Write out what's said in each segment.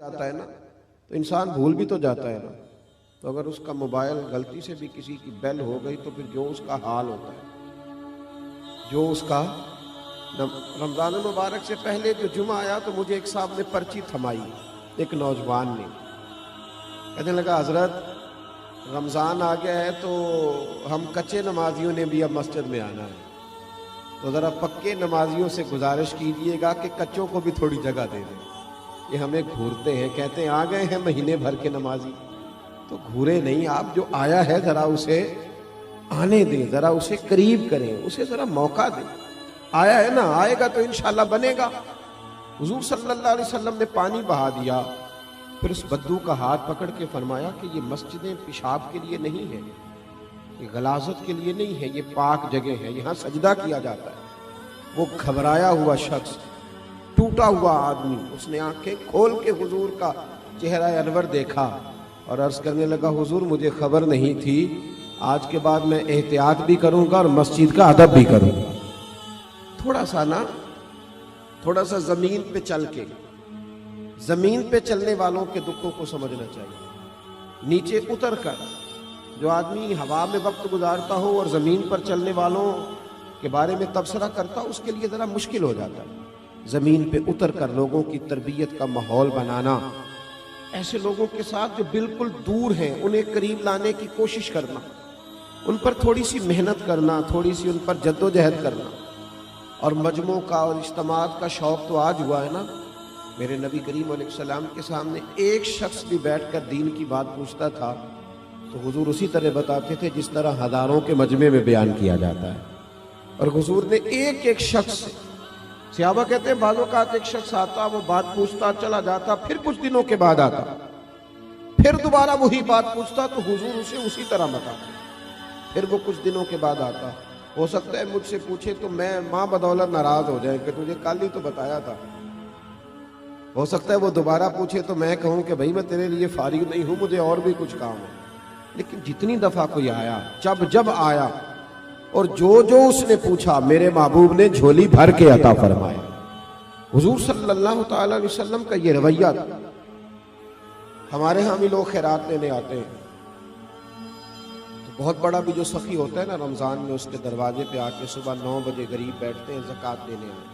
جاتا ہے نا تو انسان بھول بھی تو جاتا ہے نا. تو اگر اس کا موبائل غلطی سے بھی کسی کی بیل ہو گئی تو پھر جو اس کا حال ہوتا ہے, جو اس کا رمضان المبارک سے پہلے جو جمعہ آیا تو مجھے ایک صاحب نے پرچی تھمائی, ایک نوجوان نے. کہنے لگا حضرت رمضان آ گیا ہے تو ہم کچے نمازیوں نے بھی اب مسجد میں آنا ہے, تو ذرا پکے نمازیوں سے گزارش کیجئے گا کہ کچوں کو بھی تھوڑی جگہ دے دیں. یہ ہمیں گھورتے ہیں, کہتے ہیں آ گئے ہیں مہینے بھر کے نمازی. تو گھورے نہیں, آپ جو آیا ہے ذرا اسے آنے دیں, ذرا اسے قریب کریں, اسے ذرا موقع دیں. آیا ہے نا, آئے گا تو انشاءاللہ بنے گا. حضور صلی اللہ علیہ وسلم نے پانی بہا دیا, پھر اس بدو کا ہاتھ پکڑ کے فرمایا کہ یہ مسجدیں پیشاب کے لیے نہیں ہیں, یہ غلاظت کے لیے نہیں ہے, یہ پاک جگہ ہے, یہاں سجدہ کیا جاتا ہے. وہ گھبرایا ہوا شخص, ٹوٹا ہوا آدمی, اس نے آنکھیں کھول کے حضور کا چہرہ انور دیکھا اور عرض کرنے لگا حضور مجھے خبر نہیں تھی, آج کے بعد میں احتیاط بھی کروں گا اور مسجد کا ادب بھی کروں گا. تھوڑا سا زمین پہ چل کے, زمین پہ چلنے والوں کے دکھوں کو سمجھنا چاہیے. نیچے اتر کر جو آدمی ہوا میں وقت گزارتا ہو اور زمین پر چلنے والوں کے بارے میں تبصرہ کرتا, اس کے لیے ذرا مشکل ہو جاتا ہے. زمین پہ اتر کر لوگوں کی تربیت کا ماحول بنانا, ایسے لوگوں کے ساتھ جو بالکل دور ہیں انہیں قریب لانے کی کوشش کرنا, ان پر تھوڑی سی محنت کرنا, تھوڑی سی ان پر جد و جہد کرنا. اور مجموع کا اور اجتماعات کا شوق تو آج ہوا ہے نا. میرے نبی کریم علیہ السلام کے سامنے ایک شخص بھی بیٹھ کر دین کی بات پوچھتا تھا تو حضور اسی طرح بتاتے تھے جس طرح ہزاروں کے مجمع میں بیان کیا جاتا ہے. اور حضور نے ایک ایک شخص سے, صحابہ کہتے ہیں بعض اوقات ایک شخص آتا, وہ بات پوچھتا, چلا جاتا, پھر کچھ دنوں کے بعد آتا, پھر دوبارہ وہی بات پوچھتا تو حضور اسے اسی طرح بتاتے, پھر وہ کچھ دنوں کے بعد آتا. ہو سکتا ہے مجھ سے پوچھے تو میں ماں بدولت ناراض ہو جائے کہ تجھے کل ہی تو بتایا تھا. ہو سکتا ہے وہ دوبارہ پوچھے تو میں کہوں کہ بھائی میں تیرے لیے فارغ نہیں ہوں, مجھے اور بھی کچھ کام ہے. لیکن جتنی دفعہ کوئی آیا, جب آیا اور جو اس نے پوچھا میرے محبوب نے جھولی بھر کے عطا فرمایا. حضور صلی اللہ تعالی علیہ وسلم کا یہ رویہ تھا. ہمارے ہاں بھی لوگ خیرات لینے آتے ہیں تو بہت بڑا بھی جو سخی ہوتا ہے نا رمضان میں, اس کے دروازے پہ آ کے صبح 9 بجے غریب بیٹھتے ہیں زکوٰۃ دینے آئے.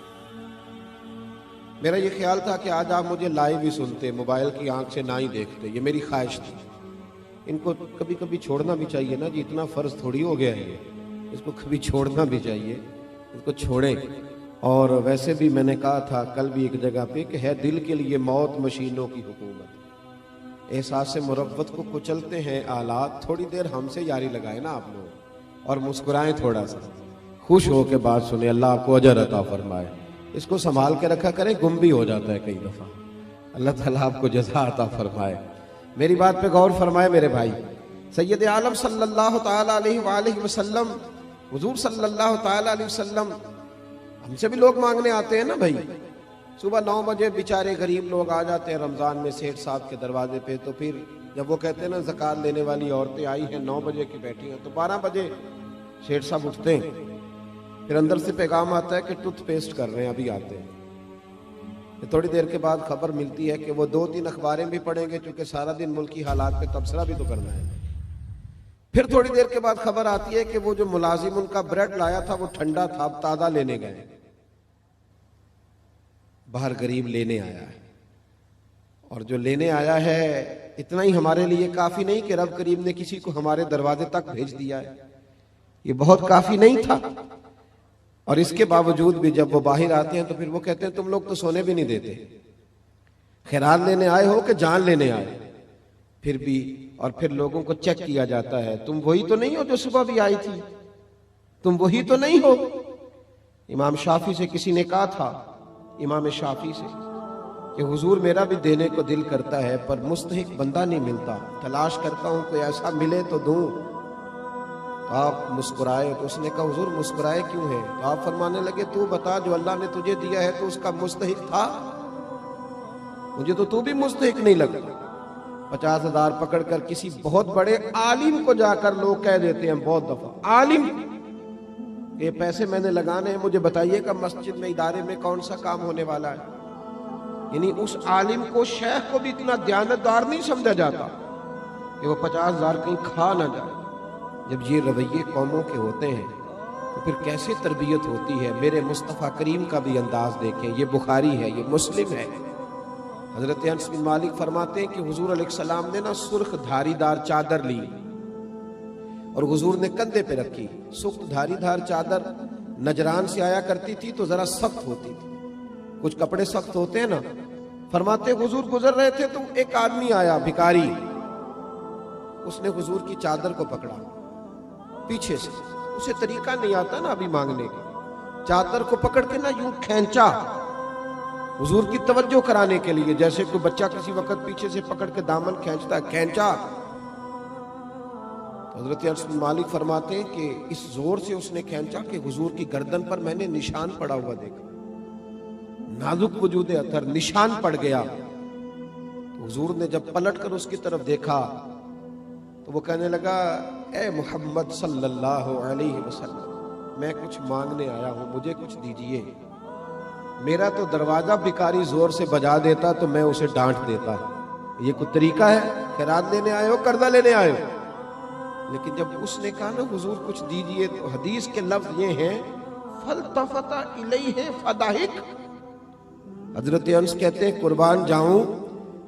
میرا یہ خیال تھا کہ آج آپ مجھے لائیو ہی سنتے, موبائل کی آنکھ سے نہ ہی دیکھتے, یہ میری خواہش تھی. ان کو کبھی کبھی چھوڑنا بھی چاہیے نا جی, اتنا فرض تھوڑی ہو گیا ہے, اس کو کبھی چھوڑنا بھی چاہیے, اس کو چھوڑیں. اور ویسے بھی میں نے کہا تھا کل بھی ایک جگہ پہ کہ ہے دل کے لیے موت مشینوں کی حکومت. احساس مروت کو کچلتے ہیں آلات, تھوڑی دیر ہم سے یاری لگائیں نا آپ لوگ اور مسکرائیں, تھوڑا سا خوش ہو کے بات سنیں, اللہ آپ کو اجر عطا فرمائے. اس کو سنبھال کے رکھا کریں, گم بھی ہو جاتا ہے کئی دفعہ. اللہ تعالیٰ آپ کو جزا عطا فرمائے. میری بات پہ غور فرمائے میرے بھائی. سید عالم صلی اللہ تعالیٰ علیہ وآلہ وسلم, حضور صلی اللہ تعالیٰ علیہ وسلم, ہم سے بھی لوگ مانگنے آتے ہیں نا بھائی. صبح 9 بجے بیچارے غریب لوگ آ جاتے ہیں رمضان میں سیٹھ صاحب کے دروازے پہ. تو پھر جب وہ کہتے ہیں نا زکوٰۃ لینے والی عورتیں آئی ہیں 9 بجے کی بیٹھی ہیں, تو 12 بجے سیٹھ صاحب اٹھتے ہیں. پھر اندر سے پیغام آتا ہے کہ ٹوتھ پیسٹ کر رہے ہیں, ابھی آتے ہیں. تھوڑی دیر کے بعد خبر ملتی ہے کہ وہ 2-3 اخباریں بھی پڑھیں گے کیونکہ سارا دن ملکی حالات پہ تبصرہ بھی تو کرنا ہے. پھر تھوڑی دیر کے بعد خبر آتی ہے کہ وہ جو ملازم ان کا بریڈ لایا تھا وہ ٹھنڈا تھا, اب تازہ لینے گئے. باہر غریب لینے آیا ہے, اور جو لینے آیا ہے اتنا ہی ہمارے لیے کافی نہیں کہ رب کریم نے کسی کو ہمارے دروازے تک بھیج دیا ہے, یہ بہت کافی نہیں تھا. اور اس کے باوجود بھی جب وہ باہر آتے ہیں تو پھر وہ کہتے ہیں تم لوگ تو سونے بھی نہیں دیتے, خیرات لینے آئے ہو کہ جان لینے آئے. پھر بھی اور پھر لوگوں کو چیک کیا جاتا ہے, تم وہی تو نہیں ہو جو صبح بھی آئی تھی, تم وہی تو نہیں ہو. امام شافعی سے کسی نے کہا تھا, امام شافعی سے, کہ حضور میرا بھی دینے کو دل کرتا ہے پر مستحق بندہ نہیں ملتا, تلاش کرتا ہوں کوئی ایسا ملے تو دوں. تو آپ مسکرائے. تو اس نے کہا حضور مسکرائے کیوں ہے؟ تو آپ فرمانے لگے تو بتا جو اللہ نے تجھے دیا ہے تو اس کا مستحق تھا, مجھے تو بھی مستحق نہیں لگا. 50,000 پکڑ کر کسی بہت بڑے عالم کو جا کر لوگ کہہ دیتے ہیں بہت دفعہ, عالم یہ پیسے میں نے لگانے ہیں, مجھے بتائیے کہ مسجد میں ادارے میں کون سا کام ہونے والا ہے. یعنی اس عالم کو، شیخ کو بھی اتنا دیانتدار نہیں سمجھا جاتا کہ وہ 50,000 کہیں کھا نہ جائے۔ جب یہ رویے قوموں کے ہوتے ہیں تو پھر کیسے تربیت ہوتی ہے۔ میرے مصطفیٰ کریم کا بھی انداز دیکھیں، یہ بخاری ہے، یہ مسلم ہے۔ حضرت انس بن مالک فرماتے ہیں کہ حضور علیہ السلام نے سرخ دھاری دار چادر لی اور حضور نے کندھے پہ رکھی۔ سخت دھاری دار چادر نجران سے آیا کرتی تھی تو ذرا سخت ہوتی تھی، کچھ کپڑے سخت ہوتے ہیں نا۔ فرماتے حضور گزر رہے تھے تو ایک آدمی آیا، بھکاری، اس نے حضور کی چادر کو پکڑا پیچھے سے، اسے طریقہ نہیں آتا نا ابھی مانگنے کا، چادر کو پکڑ کے یوں کھینچا حضور کی توجہ کرانے کے لیے، جیسے کوئی بچہ کسی وقت پیچھے سے پکڑ کے دامن کھینچتا ہے، کھینچا۔ حضرت انس بن مالک فرماتے ہیں کہ اس زور سے اس نے کھینچا کہ حضور کی گردن پر میں نے نشان پڑا ہوا دیکھا، نازک وجود اطہر، نشان پڑ گیا۔ تو حضور نے جب پلٹ کر اس کی طرف دیکھا تو وہ کہنے لگا، اے محمد صلی اللہ علیہ وسلم، میں کچھ مانگنے آیا ہوں، مجھے کچھ دیجئے۔ میرا تو دروازہ بھکاری زور سے بجا دیتا تو میں اسے ڈانٹ دیتا، یہ کوئی طریقہ ہے؟ خیرات لینے آئے ہو، قرضہ لینے آئے ہو؟ لیکن جب اس نے کہا حضور کچھ دیجئے، تو حدیث کے لفظ یہ ہیں فَالْتَفَتَ إِلَيْهِ فَضَحِكَ۔ حضرت انس کہتے ہیں قربان جاؤں،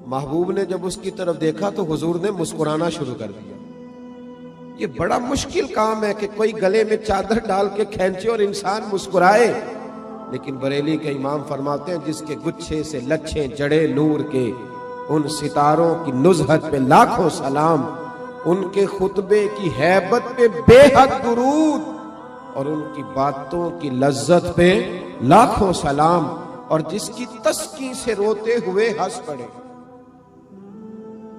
محبوب نے جب اس کی طرف دیکھا تو حضور نے مسکرانا شروع کر دیا۔ یہ بڑا مشکل کام ہے کہ کوئی گلے میں چادر ڈال کے کھینچے اور انسان مسکرائے، لیکن بریلی کے امام فرماتے ہیں جس کے گچھے سے لچھیں جڑے نور کے، ان ستاروں کی نزہت پہ لاکھوں سلام، ان کے خطبے کی ہیبت پہ بے حد درود، اور ان کی باتوں کی لذت پہ لاکھوں سلام، اور جس کی تسکین سے روتے ہوئے ہنس پڑے،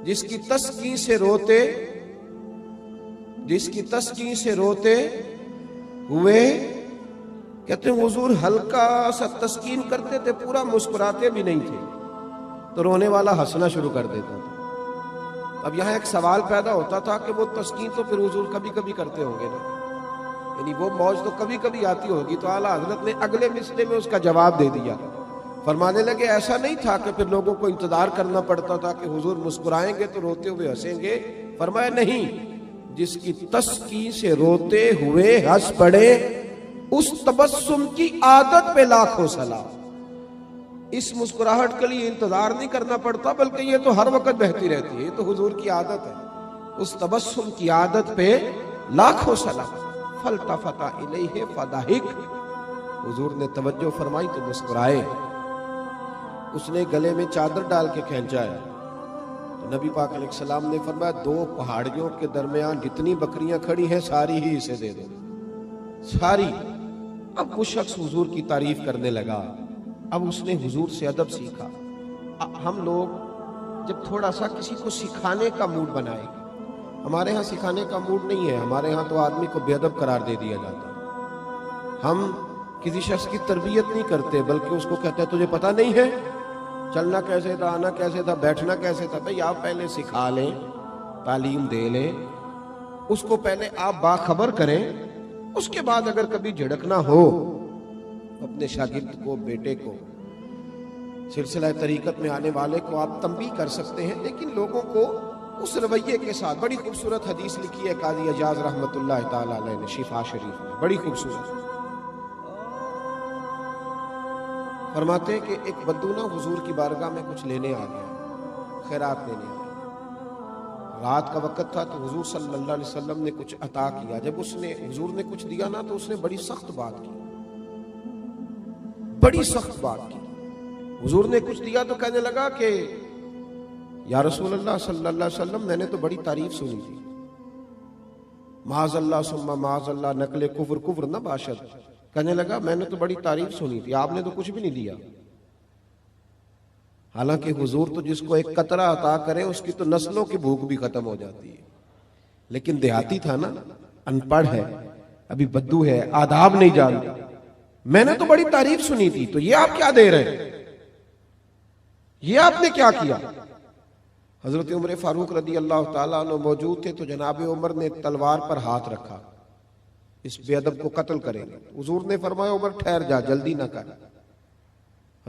جس کی تسکین سے روتے ہوئے، کہتے ہیں حضور ہلکا سا تسکین کرتے تھے، پورا مسکراتے بھی نہیں تھے، تو رونے والا ہنسنا شروع کر دیتا تھا۔ اب یہاں ایک سوال پیدا ہوتا تھا کہ وہ تسکین تو پھر حضور کبھی کبھی کرتے ہوں گے نا، یعنی وہ موج تو کبھی کبھی آتی ہوگی، تو اعلیٰ حضرت نے اگلے مصرعے میں اس کا جواب دے دیا، فرمانے لگے ایسا نہیں تھا کہ پھر لوگوں کو انتظار کرنا پڑتا تھا کہ حضور مسکرائیں گے تو روتے ہوئے ہنسیں گے، فرمایا نہیں، جس کی تسکین سے روتے ہوئے ہنس پڑے اس تبسم کی عادت پہ لاکھوں سلام۔ اس مسکراہٹ کے لیے انتظار نہیں کرنا پڑتا، بلکہ یہ تو ہر وقت بہتی رہتی ہے، یہ تو حضور کی عادت ہے، اس تبسم کی عادت پہ لاکھوں سلام۔ فَالْتَفَتَ إِلَيْهِ فَضَحِكَ، حضور نے توجہ فرمائی تو مسکرائے۔ اس نے گلے میں چادر ڈال کے کھینچا ہے تو نبی پاک علیہ السلام نے فرمایا دو پہاڑیوں کے درمیان جتنی بکریاں کھڑی ہیں ساری ہی اسے دے دو، ساری۔ اب وہ شخص حضور کی تعریف کرنے لگا، اب اس نے حضور سے ادب سیکھا۔ ہم لوگ جب تھوڑا سا کسی کو سکھانے کا موڈ بنائے، ہمارے ہاں سکھانے کا موڈ نہیں ہے، ہمارے ہاں تو آدمی کو بے ادب قرار دے دیا جاتا ہے۔ ہم کسی شخص کی تربیت نہیں کرتے، بلکہ اس کو کہتے ہیں تجھے پتہ نہیں ہے چلنا کیسے تھا، آنا کیسے تھا، بیٹھنا کیسے تھا۔ بھئی آپ پہلے سکھا لیں، تعلیم دے لیں، اس کو پہلے آپ باخبر کریں، اس کے بعد اگر کبھی جھڑکنا ہو اپنے شاگرد کو، بیٹے کو، سلسلہ طریقت میں آنے والے کو آپ تنبیہ کر سکتے ہیں، لیکن لوگوں کو اس رویے کے ساتھ۔ بڑی خوبصورت حدیث لکھی ہے قاضی اجاز رحمۃ اللہ تعالی علیہ نے شفا شریف میں، بڑی خوبصورت۔ فرماتے ہیں کہ ایک بدو حضور کی بارگاہ میں کچھ لینے آ گیا، خیرات لینے آ گیا، رات کا وقت تھا تو حضور صلی اللہ علیہ وسلم نے کچھ عطا کیا۔ جب حضور نے کچھ دیا نا تو اس نے بڑی سخت بات کی، بڑی سخت بات کی۔ حضور نے کچھ دیا تو کہنے لگا کہ یا رسول اللہ صلی اللہ علیہ وسلم، میں نے تو بڑی تعریف سنی تھی، معاذ اللہ ثم معاذ اللہ نقل کفر نہ باشد۔ کہنے لگا میں نے تو بڑی تعریف سنی تھی، آپ نے تو کچھ بھی نہیں دیا۔ حالانکہ حضور تو جس کو ایک قطرہ عطا کرے اس کی تو نسلوں کی بھوک بھی ختم ہو جاتی ہے، لیکن دیہاتی تھا نا، ان پڑھ ہے، ابھی بدو ہے، آداب نہیں جانتا۔ میں نے تو بڑی تعریف سنی تھی، تو یہ آپ کیا دے رہے ہیں، یہ آپ نے کیا کیا؟ حضرت عمر فاروق رضی اللہ تعالیٰ عنہ موجود تھے تو جناب عمر نے تلوار پر ہاتھ رکھا، اس بے ادب کو قتل کریں گے۔ حضور نے فرمایا عمر ٹھہر جا، جلدی نہ کر۔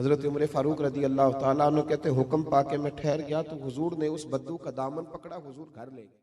حضرت عمر فاروق رضی اللہ تعالیٰ عنہ کہتے حکم پا کے میں ٹھہر گیا تو حضور نے اس بدو کا دامن پکڑا، حضور گھر لے گئے۔